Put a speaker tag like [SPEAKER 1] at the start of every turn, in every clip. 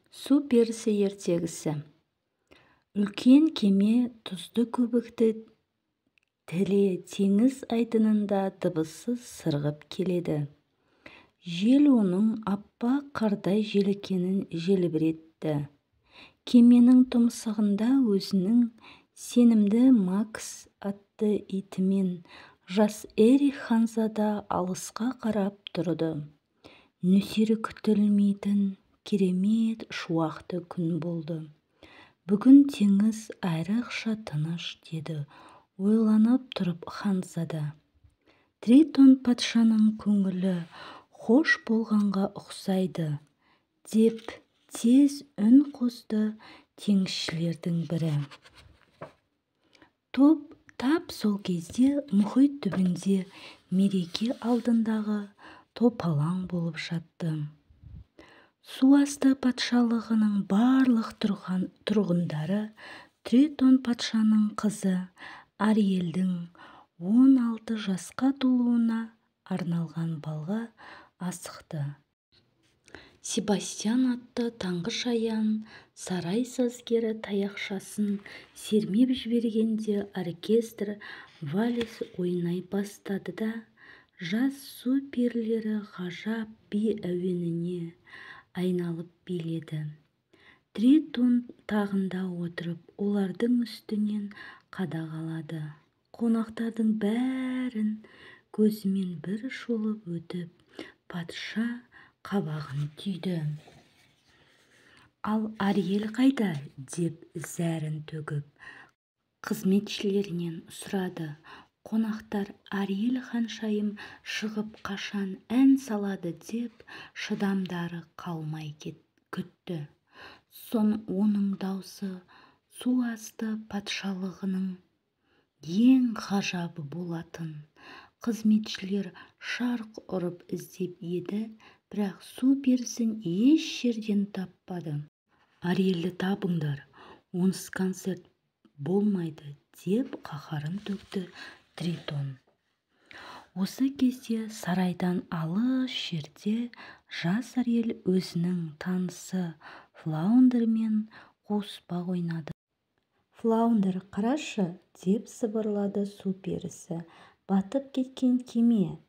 [SPEAKER 1] Су перісі ертегісі. Үлкен кеме тұзды көбікті тіле теңіз айдынында дыбыссыз сырғып келеді. Жел оның аппақ қардай желікенін желбіретті. Кеменің тұмсығында өзінің сенімді Макс атты итімен жас Эрих ханзада алысқа қарап тұрды. Нөсері күтілмейтін керемет шуақты күн болды. Бүгін теңіз айрықша тыныш, деді ойланып тұрып ханзада. Тритон патшаның көңілі хош болғанға ұқсайды, деп тез үн қосты теңізшілердің бірі. Тап сол кезде мұхит түбінде мереке алдындағы топалаң болып жатты. Су асты патшалығының барлық тұрғындары Тритон патшаның қызы Ариэльдің 16 жасқа толуына арналған балға асықты. Себастьян атты таңғы шаян сарай сазгері таяқшасын сермеп жібергенде оркестр вальс ойнай бастады да жас су перілері ғажап би әуеніне айналып биледі. Тритон тағында отырып олардың үстінен қадағалады. Қонақтардың бәрін көзімен бір шолып өтіп, патша қабағын түйді. Ал Ариэль қайда? Деп зәрін төгіп, қызметшілерінен сұрады. Қонақтар Ариэль ханшайым шығып қашан ән салады деп шыдамдары қалмай күтті. Оның даусы су асты патшалығының ең ғажабы болатын. Қызметшілер шарқ ұрып іздеп еді, бірақ су перісін еш жерден таппады. Ариэльді табыңдар, онсыз концерт болмайды, деп қаһарын төкті Тритон. Осы кезде сарайдан алыс жерде жас Ариэль өзінің танысы Флаундермен қуыспақ ойнады. Флаундер, қарашы, деп сыбырлады су перісі. Батып кеткен кеме.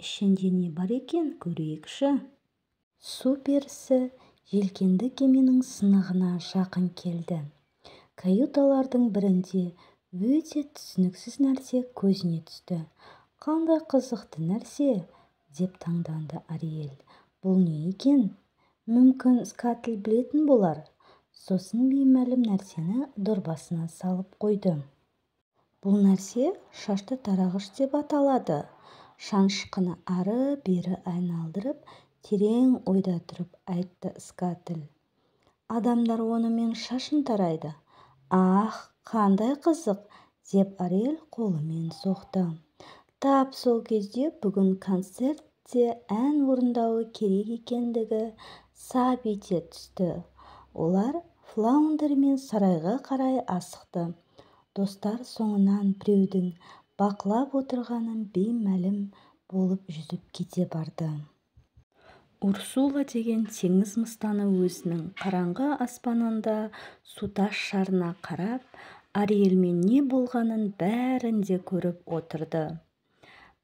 [SPEAKER 1] Ішінде не бар екен, көрейікші. Су перісі желкенді кеменің сынығына жақын келді. Каюталардың бірінде өте түсініксіз нәрсе көзіне түсті. Қандай қызықты нәрсе, деп таңданды Ариэль. Бұл не екен? Мүмкін Скаттл білетін болар. Сосын беймәлім нәрсені дорбасына салып қойды. Бұл нәрсе шашты тарағыш деп аталады. Шанышқыны ары-бері айналдырып, терең ойда тұрып айтты Скаттл. Адамдар онымен шашын тарайды. Ах, қандай қызық, деп Ариэль қолымен соқты. Тап сол кезде бүгін концертте ән орындауы керек екендігі сап ете түсті. Олар Флаундермен сарайға қарай асықты. Достар соңынан біреудің бақылап отырғанын беймәлім болып жүзіп кете барды. Урсула деген теңіз мыстаны өзінің қараңғы аспанында сутас шарына қарап, Ариэльмен не болғанын бәрін де көріп отырды.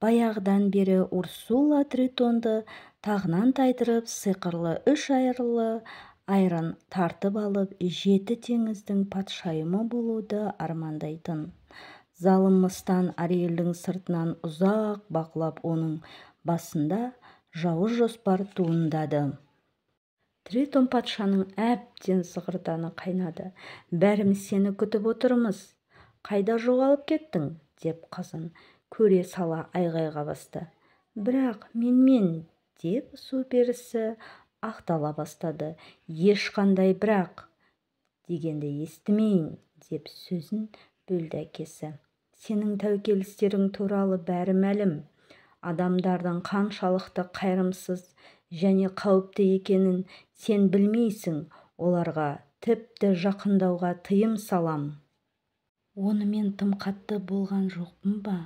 [SPEAKER 1] Баяғыдан бері Урсула Тритонды тағынан тайдырып, сиқырлы 3 айран тартып алып, 7 теңіздің патшайымы болуды армандайтын. Залым мыстан Ариэльдің сыртынан ұзақ бақылап, оның басында жауыз жоспар туындады. Тритон патшаның әбден зығырданы қайнады. Бәріміз сені күтіп отырмыз. Қайда жоғалып кеттің? Деп қызын көре сала айғайға басты. Бірақ мен, деп су перісі ақтала бастады. Ешқандай бірақ дегенді естімейін, деп сөзін бөлді әкесі. Сенің тәуекелістерің туралы бәрі мәлім. Адамдардың қаншалықты қайырымсыз және қауіпті екенін сен білмейсің. Оларға тіпті жақындауға тыйым салам. Онымен тым қатты болған жоқпын ба?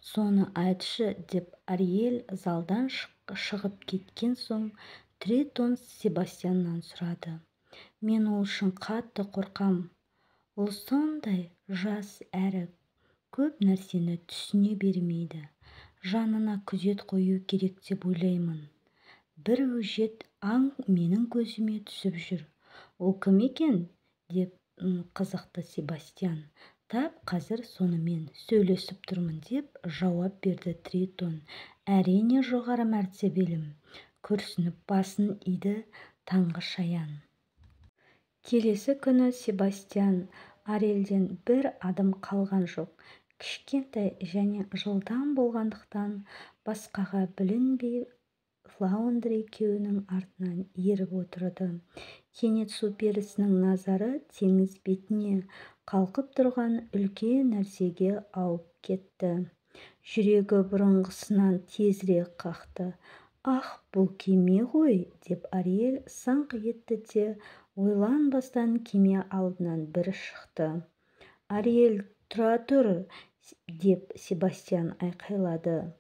[SPEAKER 1] Соны айтшы, деп Ариэль залдан шығып кеткен соң Тритон Себастьяннан сұрады. Мен ол үшін қатты қорқам. Ол сондай жас әрі көп нәрсені түсіне бермейді. Жанына күзет қою керек деп ойлаймын. Бір өжет аң менің көзіме түсіп жүр. Ол кім екен? Деп қызықты Себастьян. Тап қазір сонымен сөйлесіп тұрмын деп жауап берді Тритон. Әрине жоғары мәртебелім. Күрсініп басын иді таңғы шаян. Келесі күні Себастьян Ариэльден бір адым қалған жоқ. Кішкентай және жылдам болғандықтан басқаға білінбей Флаундер екеуінің артынан еріп отырды. Кенет су перісінің назары теңіз бетіне қалқып тұрған үлкен нәрсеге ауып кетті. Жүрегі бұрынғысынан тезірек қақты. «Ах, бұл кеме ғой!» деп Ариэль саңқ етті де ойланбастан кеме алдынан бір шықты. «Ариэль, тұра тұр!» деп Себастьян айқайлады.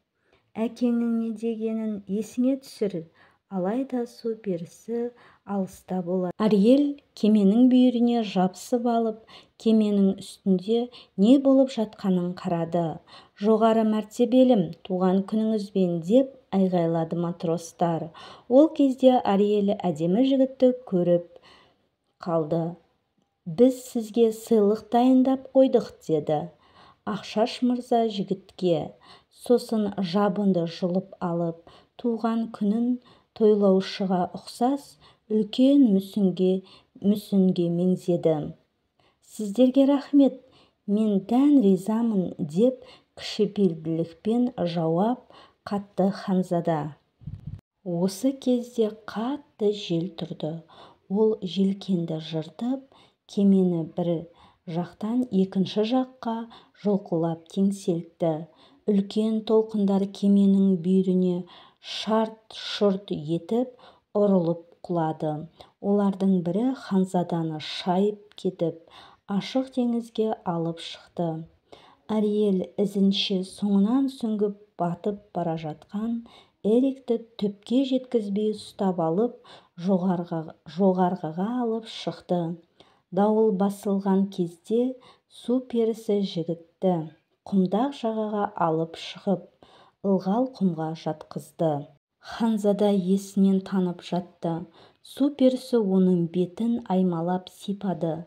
[SPEAKER 1] «Әкеңнің не дегенін есіңе түсір!» Алайда су перісі алыста болады. Ариэль кеменің бүйіріне жабысып алып, кеменің үстінде не болып жатқанын қарады. «Жоғары мәртебелім, туған күніңізбен!» деп айғайлады матростар. Ол кезде Ариэль әдемі жігітті көріп қалды. «Біз сізге сыйлық дайындап қойдық», деді Ақшаш мырза жігітке. Сосын жабынды жұлып алып, туған күнін тойлаушыға ұқсас үлкен мүсінге меңзеді. «Сіздерге рахмет, мен дән ризамын», деп кішіпейілділікпен жауап қатты ханзада. Осы кезде қатты жел тұрды. Ол желкенді жыртып, кемені бір жақтан екінші жаққа жұлқылап теңселтті. Үлкен толқындар кеменің бүйіріне шарт-шұрт етіп ұрылып құлады. Олардың бірі ханзаданы шайып кетіп, ашық теңізге алып шықты. Ариэль ізінше соңынан сүңгіп батып бара жатқан Эрикті түпке жеткізбей ұстап алып, жоғарғыға алып шықты. Дауыл басылған кезде су перісі жігітті құмдақ жағаға алып шығып, ылғал құмға жатқызды. Ханзада есінен танып жатты. Су перісі оның бетін аймалап сипады,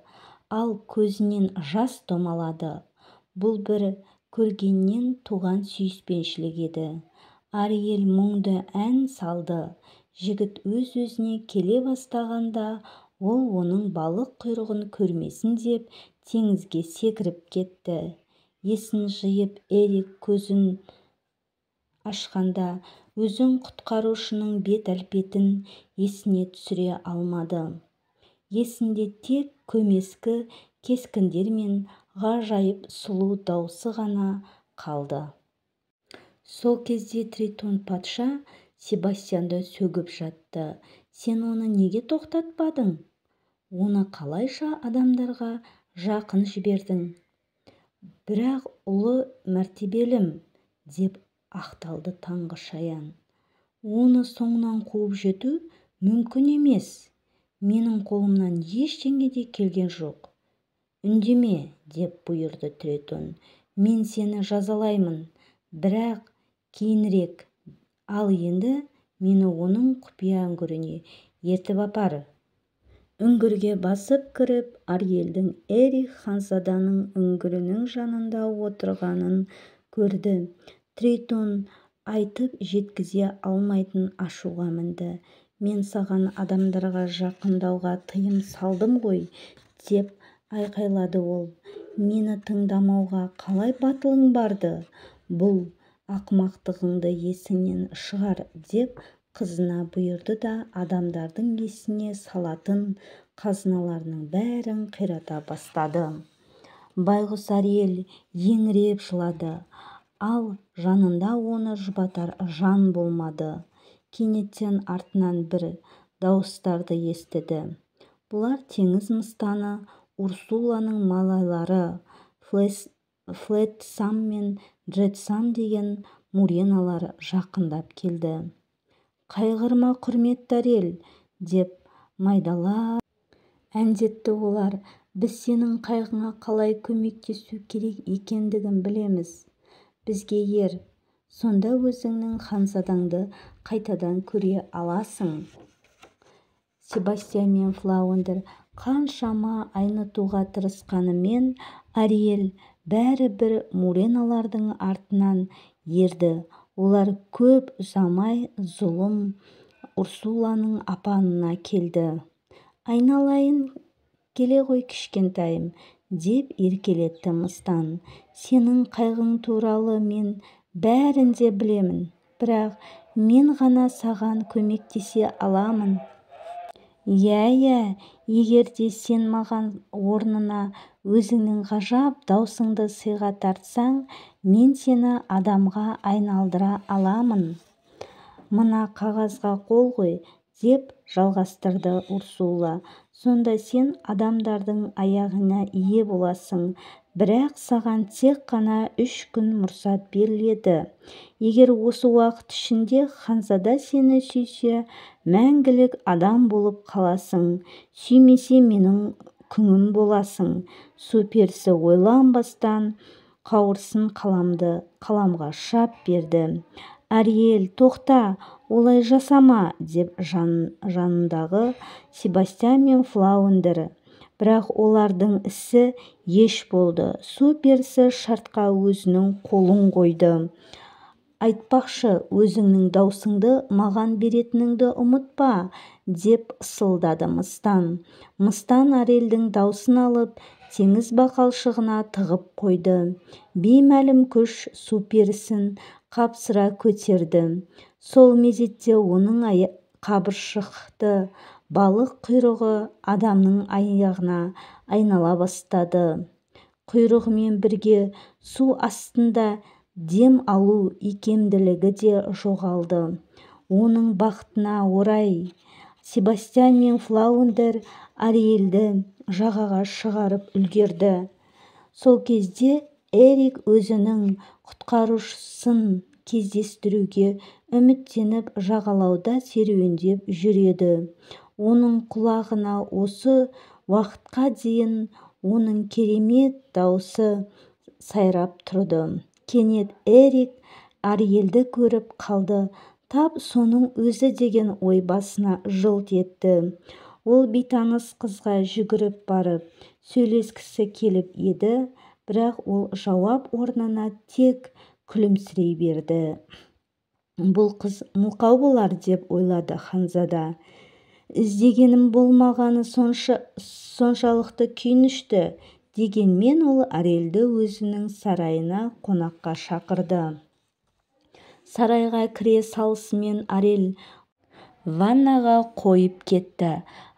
[SPEAKER 1] ал көзінен жас домалады. Бұл бір көргеннен туған сүйіспеншілік еді. Ариэль мұңды ән салды. Жігіт өз-өзіне келе бастағанда ол оның балық құйрығын көрмесін деп теңізге секіріп кетті. Есін жиып Эрик көзін ашқанда өзін құтқарушының бет-әлпетін есіне түсіре алмады. Есінде тек көмескі кескіндер мен ғажайып сұлу даусы ғана қалды. Сол кезде Тритон патша Себастьянды сөгіп жатты. «Сен оны неге тоқтатпадың? Оны қалайша адамдарға жақын жібердің?» «Бірақ ұлы мәртебелім», деп ақталды таңғы шаян. «Оны соңынан қуып жету мүмкін емес. Менің қолымнан ештеңе де келген жоқ». «Үндеме», деп бұйырды Тритон. «Мен сені жазалаймын, бірақ кейінірек. Ал енді мені оның құпия үңгіріне ертіп апар». Үңгірге басып кіріп, Ариэльдің Эрик ханзаданың үңгірінің жанында отырғанын көрді. Тритон айтып жеткізе алмайтын ашуға мінді. «Мен саған адамдарға жақындауға тыйым салдым ғой», деп айқайлады ол. «Мені тыңдамауға қалай батылың барды? Бұл ақымақтығыңды есіңнен шығар», деп қызына бұйырды да адамдардың есіне салатын қазыналарының бәрін қирата бастады. Байғұс Ариэль еңіреп жылады, ал жанында оны жұбатар жан болмады. Кенеттен артынан бір дауыстарды естіді. Бұлар теңіз мыстаны Урсуланың малайлары Флетсам мен Джетсам деген муреналар жақындап келді. «Қайғырма, құрметті Ариэль», деп майдалап әндетті олар. Біз сенің қайғыңа қалай көмектесу керек екендігін білеміз. Бізге ер. Сонда өзіңнің ханзадаңды қайтадан көре аласың. Себастьян мен Флаундер қаншама айнытуға тырысқанымен Ариэль бәрібір Муреналардың артынан ерді. Олар көп ұзамай зұлым Урсуланың апанына келді. «Айналайын келе ғой кішкентайым», деп еркелетті Мыстан. «Сенің қайғың туралы мен бәрін де білемін, бірақ мен ғана саған көмектесе аламын». «Иә, егер де сен маған орнына өзіңнің ғажап даусыңды сыйға тартсаң, мен сені адамға айналдыра аламын. Мына қағазға қол қой», деп жалғастырды Урсула. «Сонда сен адамдардың аяғына ие боласың, бірақ саған тек қана 3 күн мұрсат беріледі. Егер осы уақыт ішінде ханзада сені сүйсе, мәңгілік адам болып қаласың, сүймесе менің күңім боласың». Су перісі ойланбастан қауырсын қаламға шап берді. «Ариэль, тоқта, олай жасама», деп жанындағы Себастьян мен Флаундер. Бірақ олардың ісі еш болды. Су перісі шартқа өзінің қолын қойды. «Айтпақшы, өзіңнің даусыңды маған беретініңді ұмытпа», деп ысылдады Мыстан. Мыстан Ариэльдің даусын алып, теңіз бақалшығына тығып қойды. Беймәлім күш су перісін қапсыра көтерді. Сол мезетте оның қабыршақты балық құйрығы адамның аяғына айнала бастады. Құйрығымен бірге су астында дем алу икемділігі де жоғалды. Оның бақытына орай Себастьян мен Флаундер Ариэльді жағаға шығарып үлгерді. Сол кезде Эрик өзінің құтқарушысын кездестіруге үміттеніп жағалауда серуендеп жүреді. Оның құлағына осы уақытқа дейін оның керемет даусы сайрап тұрды. Кенет Эрик Ариэльді көріп қалды. Тап соның өзі деген ой басына жылт етті. Ол бейтаныс қызға жүгіріп барып сөйлескісі келіп еді, бірақ ол жауап орнына тек күлімсірей берді. «Бұл қыз мылқау болар», деп ойлады ханзада. «Іздегенім болмағаны соншалықты күйінішті». Дегенмен ол Ариэльді өзінің сарайына қонаққа шақырды. Сарайға кіре салысымен Ариэль ваннаға қойып кетті.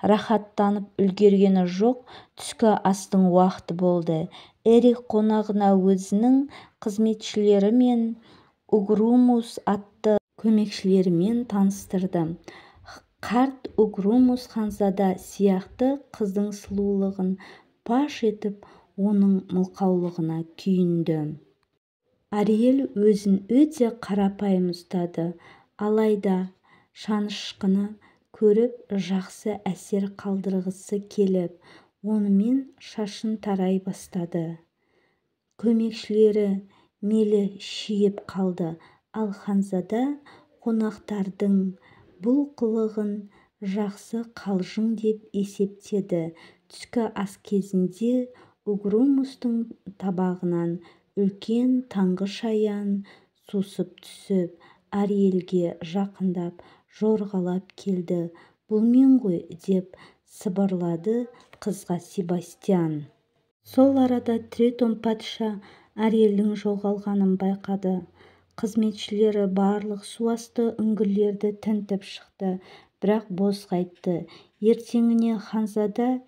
[SPEAKER 1] Рахаттанып үлгергені жоқ, түскі астың уақыты болды. Эрик қонағына өзінің қызметшілері мен Угрумус атты көмекшілерімен таныстырды. Қарт Угрумус ханзада сияқты қыздың сұлулығын паш етіп, оның мылқаулығына күйінді. Ариэль өзін өте қарапайым ұстады, алайда шанышқыны көріп жақсы әсер қалдырғысы келіп, онымен шашын тарай бастады. Көмекшілері мейлі шиіп қалды, ал ханзада қонақтардың бұл қылығын жақсы қалжың деп есептеді. Түскі ас кезінде Угрумустың табағынан үлкен таңғы шаян сусып түсіп, Ариэльге жақындап жорғалап келді. «Бұл мен ғой», деп сыбырлады қызға Себастьян. Сол арада Третон патша Ариэльдің жоғалғанын байқады. Қызметшілері барлық суасты үңгірлерді тінтіп шықты, бірақ бос қайтты. Ертеңіне ханзада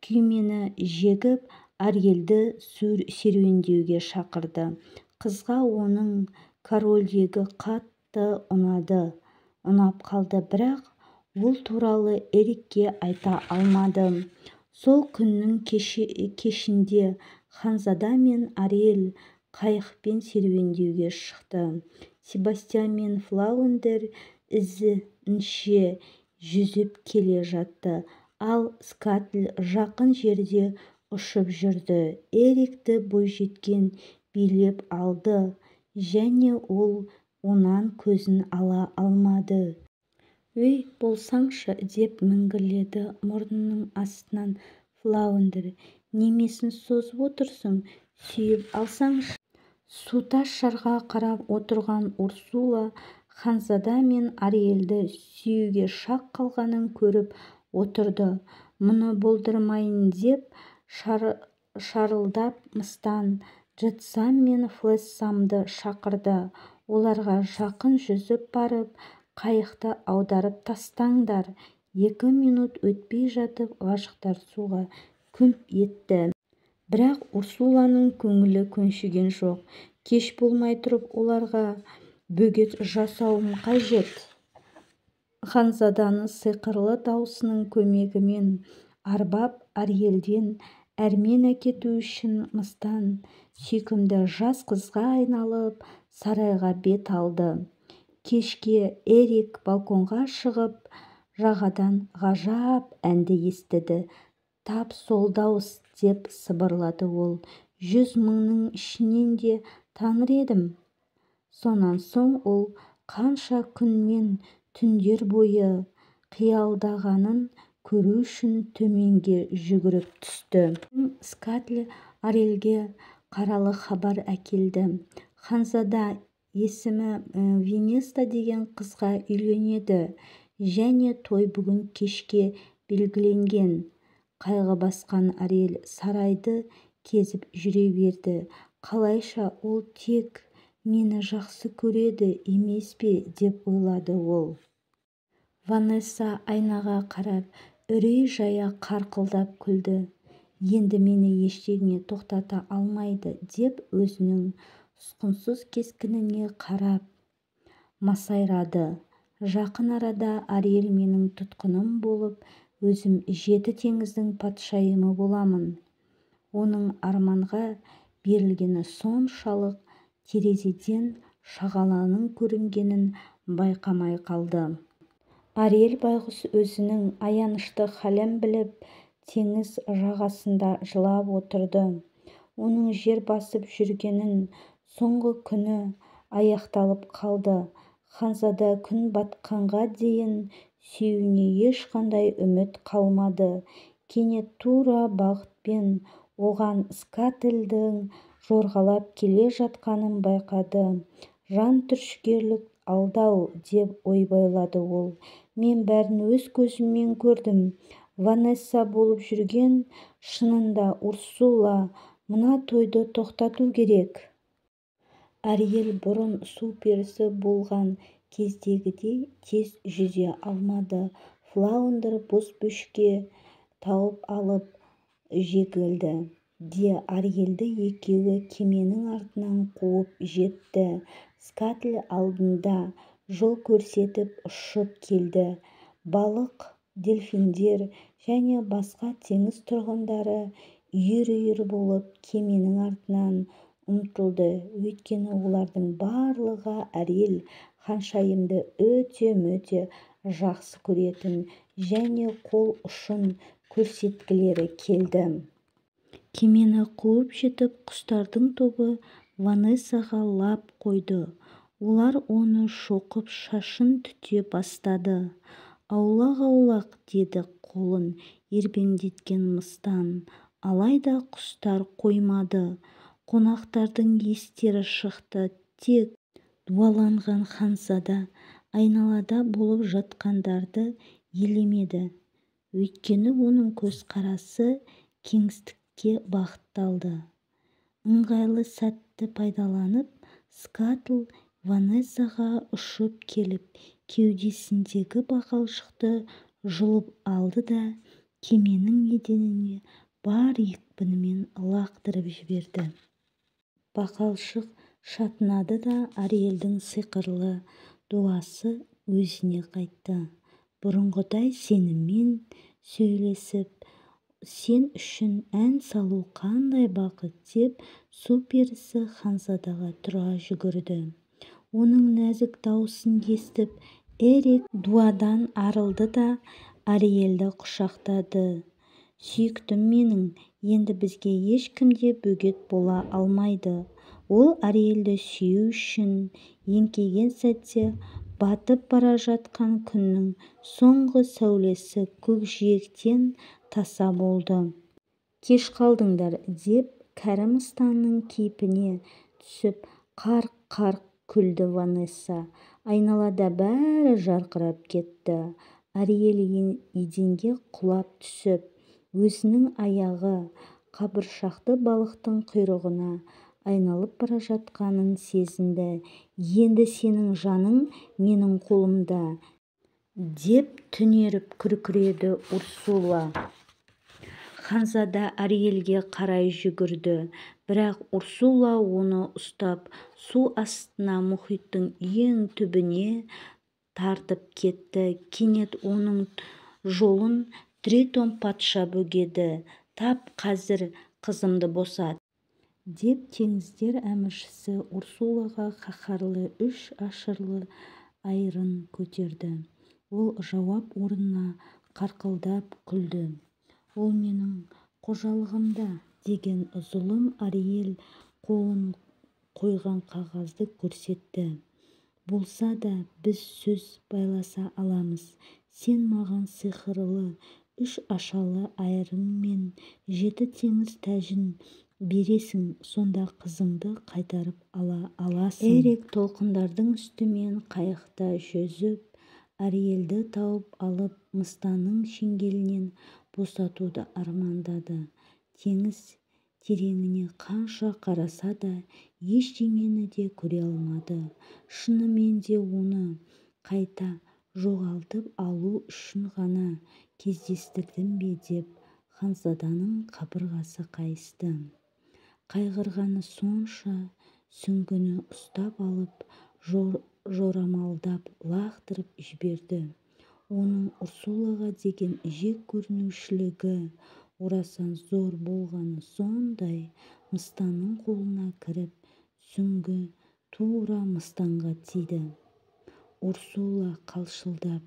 [SPEAKER 1] күймені жегіп Ариэльді серуендеуге шақырды. Қызға оның корольдігі қатты ұнап қалды, бірақ ол туралы Эрикке айта алмады. Сол күннің кешінде ханзада мен Ариэль қайықпен серуендеуге шықты. Себастьян мен Флаундер ізінше жүзіп келе жатты. ал скатл жақын жерде ұшып жүрді. Эрикті бойжеткен билеп алды және ол онан көзін ала алмады. «Өй, болсаңшы!» деп міңгірледі мұрнының астынан Флаундер. «Немесін созып отырсың? Сүйіп алсаңшы!» Сутас жарға қарап отырған Урсула ханзада мен Ариэльді сүюге шақ қалғанын көріп отырды. Мұны болдырмайын деп шарылдап мыстан Джетсам мен Флессамды шақырды. Оларға жақын жүзіп барып, қайықты аударып тастаңдар. 2 минут өтпей жатып ғашықтар суға күмп етті. Бірақ Урсуланың көңілі көншіген жоқ. Кеш болмай тұрып оларға бөгет жасауым қажет. Ханзаданы сиқырлы даусының көмегімен арбап Ариэльден әрмен әкету үшін мыстан сүйкімді жас қызға айналып сарайға бет алды. Кешке Эрик балконға шығып жағадан ғажап әнді естіді. «Тап сол дауыс!» деп сыбырлады ол. «100 мыңның ішінен де таныр едім». Сонан соң ол қанша күн мен түндер бойы қиялдағанын көру үшін төменге жүгіріп түсті. Скатл Ариэльге қаралы хабар әкелді. Ханзада есімі Венеста деген қызға үйленеді және той бүгін кешке белгіленген. Қайғы басқан Ариэль сарайды кезіп жүре берді. Қалайша ол тек мені жақсы көреді емес пе деп ойлады ол. Ванесса айнаға қарап үрей жая қарқылдап күлді. Енді мені ештеңе тоқтата алмайды деп өзінің ұсқынсыз кескініне қарап масайрады. Жақын арада Ариэль менің тұтқыным болып, өзім 7 теңіздің патшайымы боламын. Оның арманға берілгені соншалық терезеден шағаланың көрінгенін байқамай қалды. Ариэль байғұс өзінің аянышты халін біліп, теңіз жағасында жылап отырды. Оның жер басып жүргенін соңғы күні аяқталып қалды. Ханзада күн батқанға дейін сүюіне ешқандай үміт қалмады. Кенет тура бағытпен оған Скатлдің жорғалап келе жатқанын байқады. «Жан түршігерлік алдау!» деп ойбайлады ол. «Мен бәрін өз көзіммен көрдім. Ванесса болып жүрген, шынында Урсула, мына тойды тоқтату керек». Ариэль бұрын су перісі болған кездегідей тез жүзе алмады. Флаундер бозбөшке тауып алып жегілді де Ариэльді екеуі кеменің артынан қуып жетті. Скатл алдында жол көрсетіп ұшып келді. Балық, дельфиндер және басқа теңіз тұрғындары үйір-үйір болып кеменің артынан ұмтылды. Өйткені олардың барлығы Ариэль ханшайымды өте-мөте жақсы көретін және қол ұшын көрсеткілері келді. Кемені қуып жетіп, құстардың тобы Ванессаға лап қойды. Олар оны шоқып шашын түте бастады. «Аулақ-аулақ!» деді қолын ербеңдеткен мыстан. Алайда құстар қоймады. Қонақтардың естері шықты. Тек дуаланған ханзада айналада болып жатқандарды елемеді. Өйткені оның көзқарасы кеңістікке бағытталды. Ыңғайлы сәтті пайдаланып, Скатл Ванессаға ұшып келіп, кеудесіндегі бақалшықты жұлып алды да кеменің еденіне бар екпінімен лақтырып жіберді. Бақалшық шатынады да Ариэльдің сиқырлы дуасы өзіне қайтты. «Бұрынғыдай сенімен сөйлесіп, сен үшін ән салу қандай бақыт!» деп су перісі ханзадаға тұра жүгірді. Оның нәзік даусын естіп, Эрик дуадан арылды да Ариэлді құшақтады. Сүйіктім менің, енді бізге ешкім де бөгет бола алмайды. Ол Ариэлді сүю үшін еңкейген сәтте батып бара жатқан күннің соңғы сәулесі көкжиектен таса болды. Кеш қалдыңдар, деп кәрі мыстанның кейпіне түсіп қарқ-қарқ күлді Ванесса. Айналада бәрі жарқырап кетті. Ариэль еденге құлап түсіп, өзінің аяғы қабыршақты балықтың құйрығына айналып бара жатқанын сезінді. Енді сенің жаның менің қолымда, деп түнеріп күркіреді Урсула. Ханзада Ариэльге қарай жүгірді, бірақ Урсула оны ұстап су астына, мұхиттың ең түбіне тартып кетті. Кенет оның жолын Тритон патша бөгеді. Тап қазір қызымды босат, деп теңіздер әміршісі Урсулаға қаһарлы үш ашырлы айырын көтерді. Ол жауап орнына қарқылдап күлді. Ол менің қожалығымда, деген зұлым Ариэль қолын қойған қағазды көрсетті. Болса да біз сөз байласа аламыз. Сен маған сиқырлы үш ашалы айырын мен 7 теңіз тәжін бересің, сонда қызыңды қайтарып ала аласың. Эрик толқындардың үстімен қайықта жүзіп, Ариэльді тауып алып, мыстанның шеңгелінен босатуды армандады. Теңіз тереңіне қанша қараса да ештеңені де көре алмады. Шынымен де оны қайта жоғалтып алу үшін ғана кездестірдім бе, деп ханзаданың қабырғасы қайысты. Қайғырғаны сонша сүңгіні ұстап алып, жорамалдап лақтырып жіберді. Оның Урсулаға деген жек көрушілігі орасан зор болғаны сондай. Мыстанның қолына кіріп, сүңгі тура мыстанға тиді. Урсула қалшылдап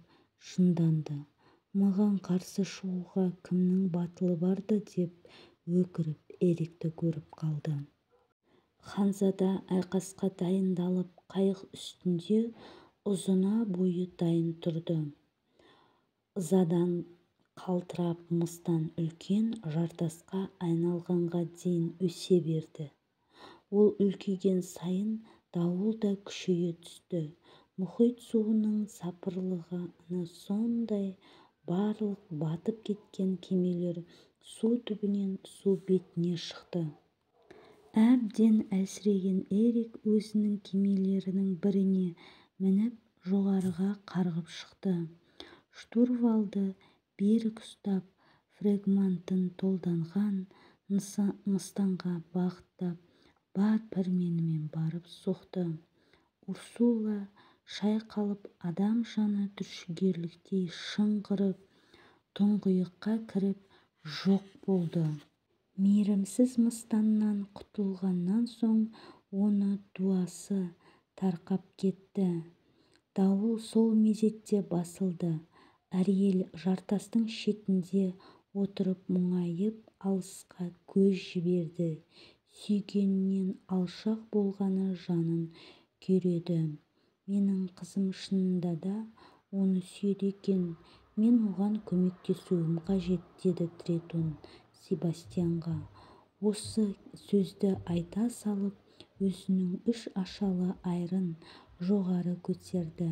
[SPEAKER 1] жынданды. Маған қарсы шығуға кімнің батылы барды, деп өкіріп Эрикті көріп қалды. Ханзада айқасқа дайындалып, қайық үстінде ұзына бойы дайын тұрды. Ызадан қалтырап мыстан үлкен жартасқа айналғанға дейін өсе берді. Ол үлкейген сайын дауыл да күшейе түсті. Мұхит суының сапырылғаны сондай. Барлық батып кеткен кемелер су түбінен су бетіне шықты. Әбден әлсіреген Эрик өзінің кемелерінің біріне мініп жоғарыға қарғып шықты. Штурвалды берік ұстап, фрегментін толданған мыстанға бағыттап, бар пәрменімен барып соқты. Урсула шайқалып, адам жаны түршігерліктей шыңғырып, тұңғиыққа кіріп жоқ болды. Мейірімсіз мыстаннан құтылғаннан соң оны дуасы тарқап кетті. Дауыл сол мезетте басылды. Ариэль жартастың шетінде отырып мұңайып алысқа көз жіберді. Сүйгенінен алшақ болғаны жанын күйреді. Менің қызым шынында да оны сүйеді екен. Мен оған көмектесуім қажет, деді Тритон Себастьянға. Осы сөзді айта салып, өзінің үш ашалы айырын жоғары көтерді.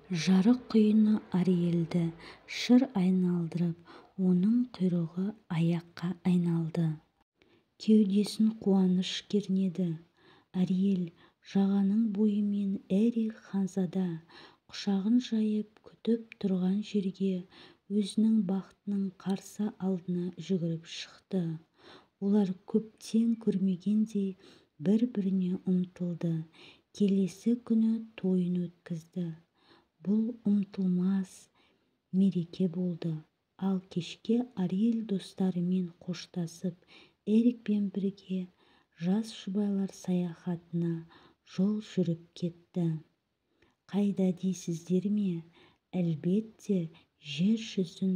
[SPEAKER 1] Жарық құйыны Ариэльді шыр айналдырып, оның құйрығы аяққа айналды. Кеудесін қуаныш кернеді. Ариэль жағаның бойымен Эрик ханзада құшағын жайып күтіп тұрған жерге, өзінің бақытының қарсы алдына жүгіріп шықты. Олар көптен көрмегендей бір-біріне ұмтылды. Келесі күні тойын өткізді. Бұл ұмытылмас мереке болды. Ал кешке Ариэль достарымен қоштасып, Эрикпен бірге жас жұбайлар саяхатына жол жүріп кетті. Қайда дейсіздер ме? Әлбетте жер жүзін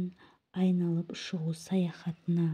[SPEAKER 1] айналып шығу саяхатына